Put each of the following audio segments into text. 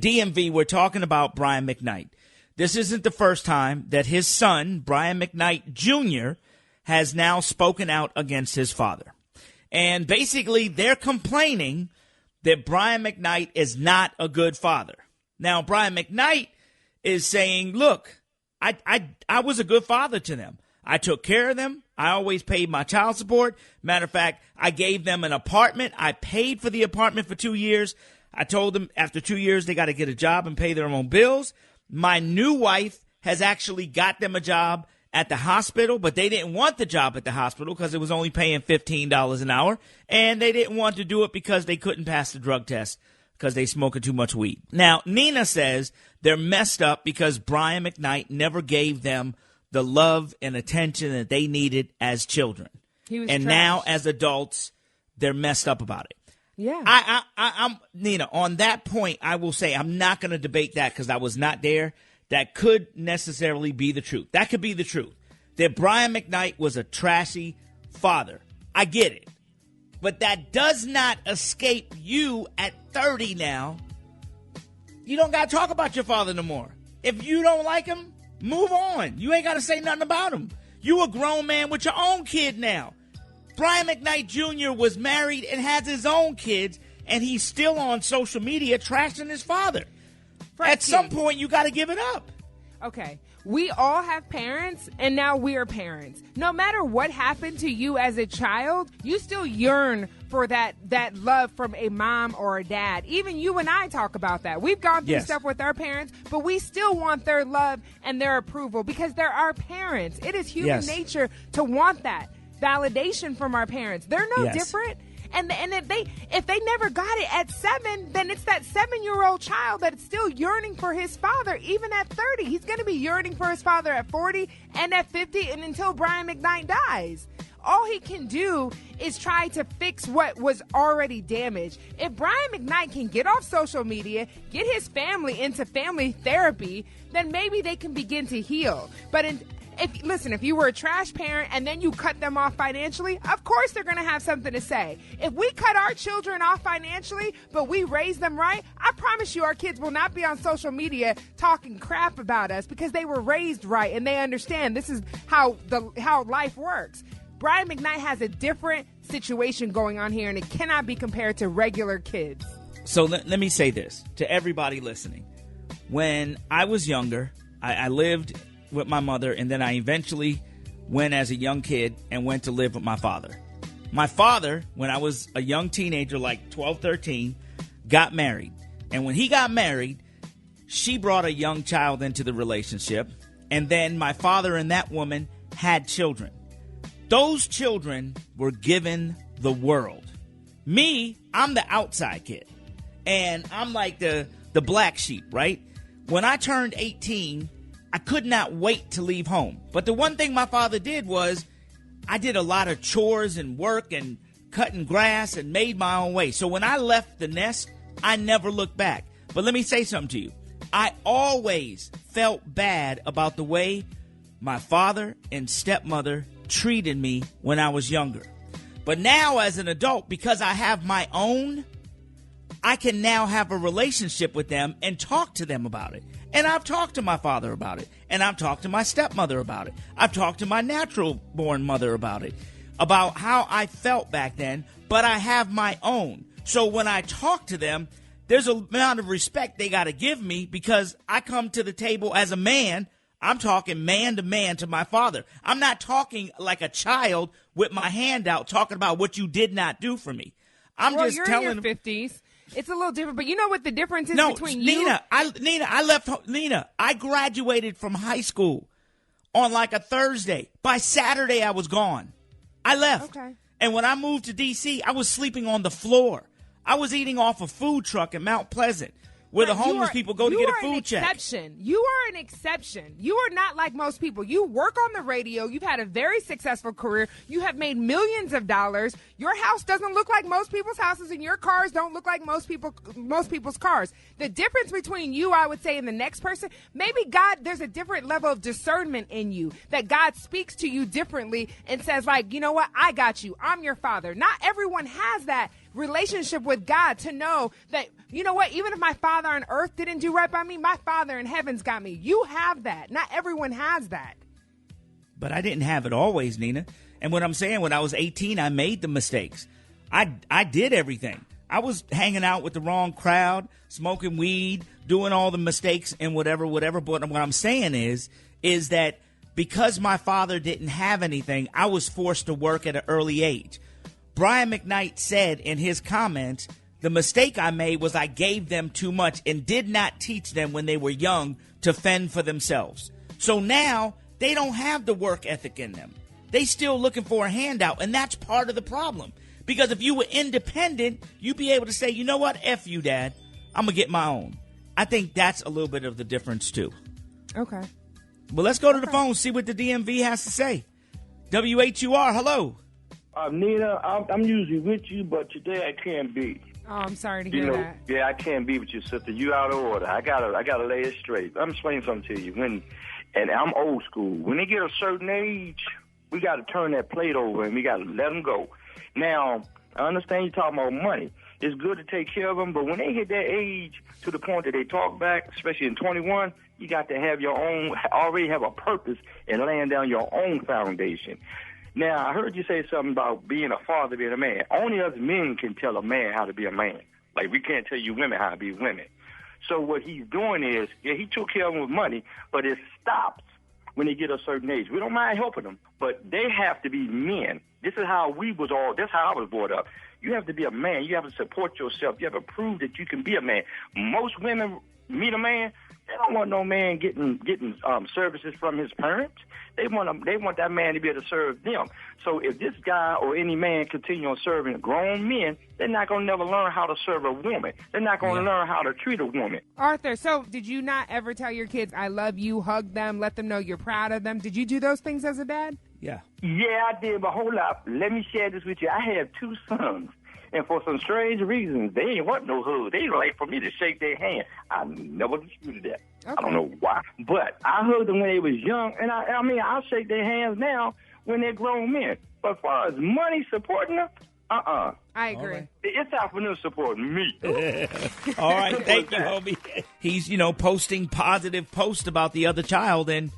DMV, we're talking about Brian McKnight. This isn't the first time that his son, Brian McKnight Jr., has now spoken out against his father. And basically, they're complaining that Brian McKnight is not a good father. Now, Brian McKnight is saying, look, I was a good father to them. I took care of them. I always paid my child support. Matter of fact, I gave them an apartment. I paid for the apartment for 2 years. I told them after 2 years they got to get a job and pay their own bills. My new wife has actually got them a job at the hospital, but they didn't want the job at the hospital because it was only paying $15 an hour, and they didn't want to do it because they couldn't pass the drug test because they smoking too much weed. Now, Nina says they're messed up because Brian McKnight never gave them the love and attention that they needed as children. And now, as adults, they're messed up about it. Yeah. I'm Nina, on that point, I will say I'm not going to debate that because I was not there. That could necessarily be the truth. That could be the truth. That Brian McKnight was a trashy father. I get it. But that does not escape you at 30 now. You don't got to talk about your father no more. If you don't like him, move on. You ain't got to say nothing about him. You a grown man with your own kid now. Brian McKnight Jr. was married and has his own kids, and he's still on social media trashing his father. Frankie, at some point, you got to give it up. Okay. We all have parents, and now we're parents. No matter what happened to you as a child, you still yearn for that love from a mom or a dad. Even you and I talk about that. We've gone through stuff with our parents, but we still want their love and their approval because they're our parents. It is human nature to want that validation from our parents. They're no different. And if they never got it at 7, then it's that 7-year-old child that's still yearning for his father, even at 30. He's going to be yearning for his father at 40 and at 50 and until Brian McKnight dies. All he can do is try to fix what was already damaged. If Brian McKnight can get off social media, get his family into family therapy, then maybe they can begin to heal. But if you were a trash parent and then you cut them off financially, of course they're going to have something to say. If we cut our children off financially, but we raise them right, I promise you our kids will not be on social media talking crap about us because they were raised right and they understand this is how life works. Brian McKnight has a different situation going on here, and it cannot be compared to regular kids. So let me say this to everybody listening. When I was younger, I lived with my mother, and then I eventually went as a young kid and went to live with my father. My father, when I was a young teenager, like 12, 13, got married. And when he got married, she brought a young child into the relationship. And then my father and that woman had children. Those children were given the world. Me, I'm the outside kid. And I'm like the black sheep, right? When I turned 18, I could not wait to leave home. But the one thing my father did was I did a lot of chores and work and cutting grass and made my own way. So when I left the nest, I never looked back. But let me say something to you. I always felt bad about the way my father and stepmother treated me when I was younger. But now as an adult, because I have my own, I can now have a relationship with them and talk to them about it. And I've talked to my father about it. And I've talked to my stepmother about it. I've talked to my natural-born mother about it, about how I felt back then, but I have my own. So when I talk to them, there's an amount of respect they got to give me because I come to the table as a man. I'm talking man to man to my father. I'm not talking like a child with my hand out talking about what you did not do for me. You're in your 50s. It's a little different, but you know what the difference is between you? Nina, I graduated from high school on like a Thursday. By Saturday, I was gone. I left. Okay. And when I moved to D.C., I was sleeping on the floor. I was eating off a food truck in Mount Pleasant, where the homeless people go to get a food check. You are an exception. You are not like most people. You work on the radio. You've had a very successful career. You have made millions of dollars. Your house doesn't look like most people's houses, and your cars don't look like most people's cars. The difference between you, I would say, and the next person, maybe there's a different level of discernment in you, that God speaks to you differently and says, like, you know what? I got you. I'm your father. Not everyone has that. relationship with God to know that, you know what, even if my Father on earth didn't do right by me, my Father in heaven's got me. You have that. Not everyone has that. But I didn't have it always, Nina. And what I'm saying, when I was 18, I made the mistakes. I did everything. I was hanging out with the wrong crowd, smoking weed, doing all the mistakes and whatever. But what I'm saying is that because my father didn't have anything, I was forced to work at an early age. Brian McKnight said in his comments, the mistake I made was I gave them too much and did not teach them when they were young to fend for themselves. So now they don't have the work ethic in them. They still looking for a handout, and that's part of the problem. Because if you were independent, you'd be able to say, you know what, F you, Dad, I'm going to get my own. I think that's a little bit of the difference, too. Okay. Well, let's go to the phone, see what the DMV has to say. WHUR, hello. Nina, I'm usually with you, but today I can't be. Oh, I'm sorry to hear that. Yeah, I can't be with you, sister. You out of order. I gotta lay it straight. I'm explaining something to you. And I'm old school. When they get a certain age, we got to turn that plate over and we got to let them go. Now, I understand you're talking about money. It's good to take care of them, but when they hit that age to the point that they talk back, especially in 21, you got to have already have a purpose and laying down your own foundation. Now, I heard you say something about being a father, being a man. Only us men can tell a man how to be a man. Like, we can't tell you women how to be women. So what he's doing is, yeah, he took care of them with money, but it stops when they get a certain age. We don't mind helping them, but they have to be men. This is how that's how I was brought up. You have to be a man. You have to support yourself. You have to prove that you can be a man. Most women meet a man, they don't want no man getting services from his parents. They want that man to be able to serve them. So if this guy or any man continue on serving grown men, they're not going to never learn how to serve a woman. They're not going to learn how to treat a woman. Arthur, so did you not ever tell your kids, I love you, hug them, let them know you're proud of them? Did you do those things as a dad? Yeah. Yeah, I did, but hold up. Let me share this with you. I have two sons. And for some strange reasons, they ain't want no hug. They like for me to shake their hand. I never disputed that. Okay. I don't know why. But I hugged them when they was young, and I'll shake their hands now when they're grown men. But as far as money supporting them, I agree. Right. It's out for them supporting me. All right, thank you, homie. He's, posting positive posts about the other child, and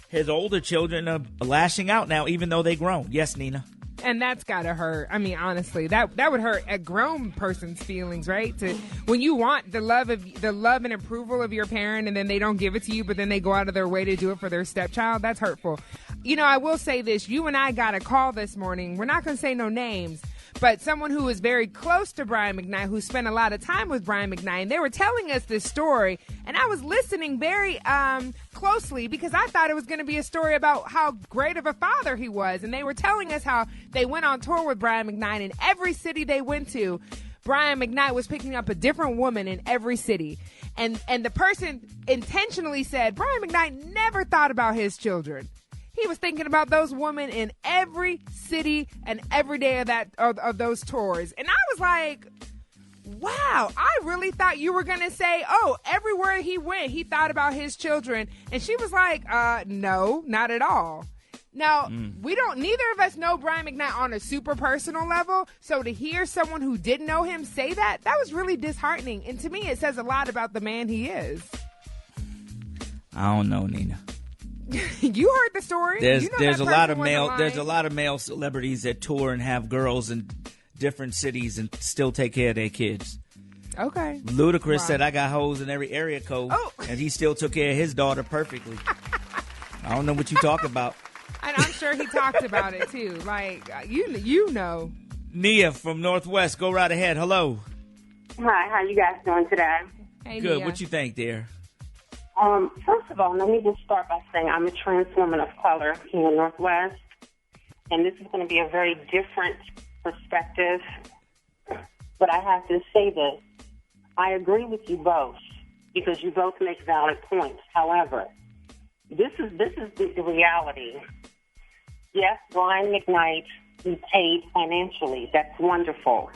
his older children are lashing out now, even though they grown. Yes, Nina. And that's gotta hurt. I mean, honestly, that would hurt a grown person's feelings, right? When you want the love and approval of your parent, and then they don't give it to you, but then they go out of their way to do it for their stepchild. That's hurtful. I will say this: you and I got a call this morning. We're not gonna say no names, but someone who is very close to Brian McKnight, who spent a lot of time with Brian McKnight, and they were telling us this story, and I was listening very closely because I thought it was going to be a story about how great of a father he was, and they were telling us how they went on tour with Brian McKnight, and every city they went to, Brian McKnight was picking up a different woman in every city, and the person intentionally said Brian McKnight never thought about his children. He was thinking about those women in every city and every day of those tours. And I was like, wow, I really thought you were going to say, oh, everywhere he went, he thought about his children. And she was like, no, not at all. Now, neither of us know Brian McKnight on a super personal level. So to hear someone who didn't know him say that was really disheartening. And to me, it says a lot about the man he is. I don't know, Nina. You heard the story. There's a lot of male celebrities that tour and have girls in different cities and still take care of their kids. Okay. Ludacris said I got hoes in every area code, and he still took care of his daughter perfectly. I don't know what you talk about. And I'm sure he talked about it too. Like you know. Nia from Northwest, go right ahead. Hello. Hi, how you guys doing today? Hey, good. Nia. What you think, dear? First of all, let me just start by saying I'm a trans woman of color here in Northwest, and this is going to be a very different perspective, but I have to say this. I agree with you both because you both make valid points. However, this is the reality. Yes, Brian McKnight, he paid financially. That's wonderful.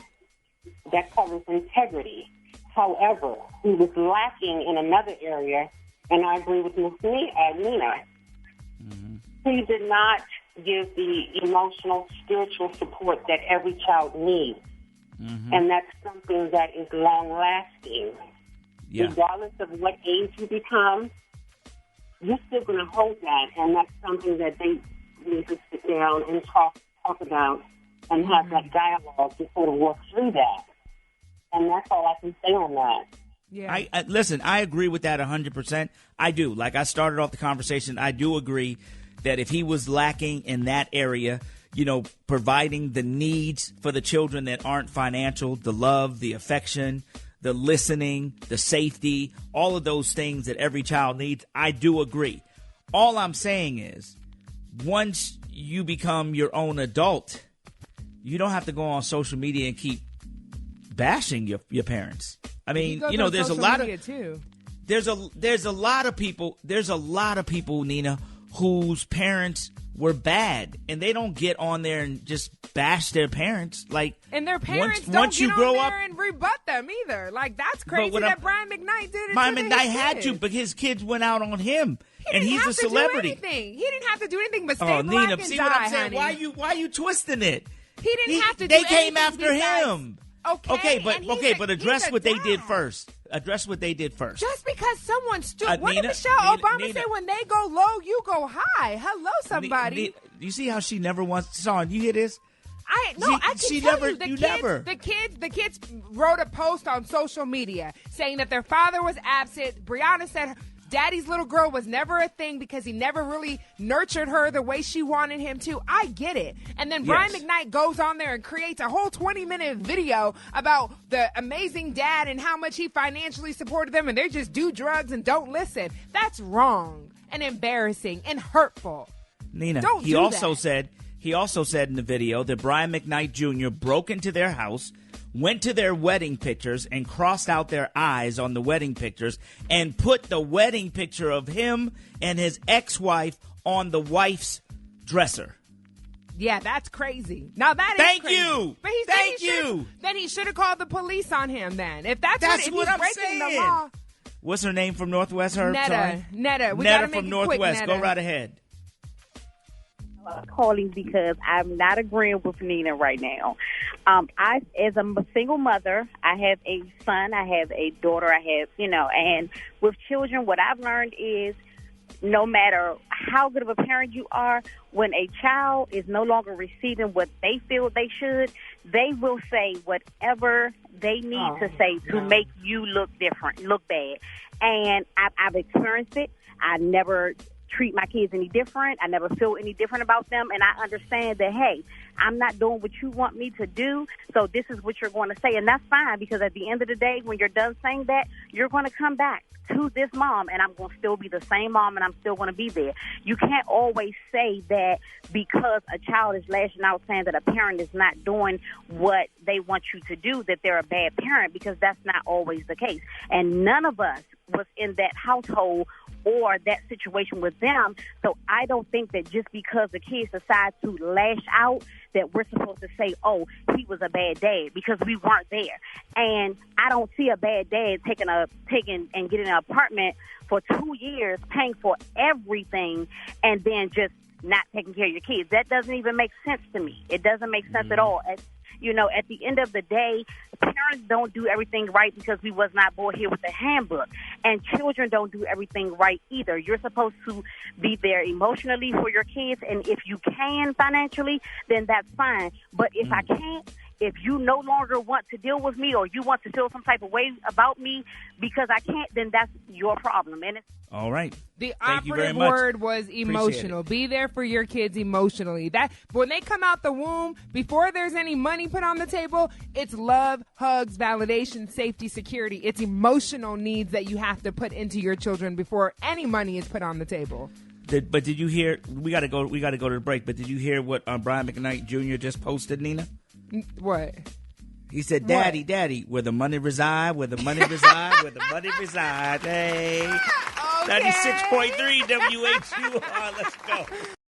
That covers integrity. However, he was lacking in another area, and I agree with Ms. Nina. Mm-hmm. He did not give the emotional, spiritual support that every child needs. And that's something that is long-lasting. Yeah. Regardless of what age you become, you're still going to hold that, and that's something that they need to sit down and talk about and have that dialogue to sort of work through that. And that's all I can say on that. Yeah. Listen, I agree with that 100%. I do. Like I started off the conversation, I do agree that if he was lacking in that area, you know, providing the needs for the children that aren't financial, the love, the affection, the listening, the safety, all of those things that every child needs, I do agree. All I'm saying is, once you become your own adult, you don't have to go on social media and keep bashing your parents. I mean, you know, there's a lot of too. There's a lot of people, Nina, whose parents were bad, and they don't get on there and just bash their parents. Like, and their parents once don't you get grow on up, there and rebut them either. Like, that's crazy that Brian McKnight did it. Brian McKnight had to, but his kids went out on him, and he's a celebrity. He didn't have to do anything but stay black Nina, and see die, what I'm saying? Honey. Why you twisting it? He didn't have to do anything. They came after him. Okay, but address what they did first. Address what they did first. Just because someone stood. What Nina, did Michelle Obama Nina, say? When they go low, you go high. Hello, somebody. You see how she never wants to. You hear this? I can tell you, the kids wrote a post on social media saying that their father was absent. Brianna said Daddy's little girl was never a thing because he never really nurtured her the way she wanted him to. I get it. And then Brian McKnight goes on there and creates a whole 20-minute video about the amazing dad and how much he financially supported them, and they just do drugs and don't listen. That's wrong and embarrassing and hurtful. Nina, Don't he do also that. said in the video that Brian McKnight Jr. broke into their house, went to their wedding pictures and crossed out their eyes on the wedding pictures and put the wedding picture of him and his ex-wife on the wife's dresser. Yeah, that's crazy. Now that Thank is crazy. you. But Thank you. Then he should have called the police on him then. If that's what he's I'm breaking saying. the law. What's her name from Northwest, Herb? Netta. We gotta Netta make from it Northwest. quick, Go Netta. right ahead. Calling because I'm not agreeing with Nina right now. As a single mother, I have a son, I have a daughter, and with children, what I've learned is no matter how good of a parent you are, when a child is no longer receiving what they feel they should, they will say whatever they need to say to make you look different, look bad. And I've experienced it. I never treat my kids any different. I never feel any different about them. And I understand that, hey, I'm not doing what you want me to do, so this is what you're going to say. And that's fine, because at the end of the day, when you're done saying that, you're going to come back to this mom, and I'm going to still be the same mom, and I'm still going to be there. You can't always say that because a child is lashing out saying that a parent is not doing what they want you to do, that they're a bad parent, because that's not always the case. And none of us was in that household or that situation with them. So I don't think that just because the kids decide to lash out that we're supposed to say, oh, he was a bad dad, because we weren't there. And I don't see a bad dad taking and getting an apartment for 2 years, paying for everything, and then just not taking care of your kids. That doesn't even make sense to me. It doesn't make sense at all. At the end of the day, parents don't do everything right because we was not born here with a handbook. And children don't do everything right either. You're supposed to be there emotionally for your kids, and if you can financially, then that's fine. But if I can't, if you no longer want to deal with me, or you want to feel some type of way about me because I can't, then that's your problem. And all right. The Thank you very operative much. word was emotional. Be there for your kids emotionally. That when they come out the womb, before there's any money put on the table, it's love, hugs, validation, safety, security. It's emotional needs that you have to put into your children before any money is put on the table. But did you hear? We got to go to the break. But did you hear what Brian McKnight Jr. just posted, Nina? What? He said, Daddy, Daddy, where the money reside, where the money reside, where the money reside. Hey, Okay. 96.3 WHUR. Let's go.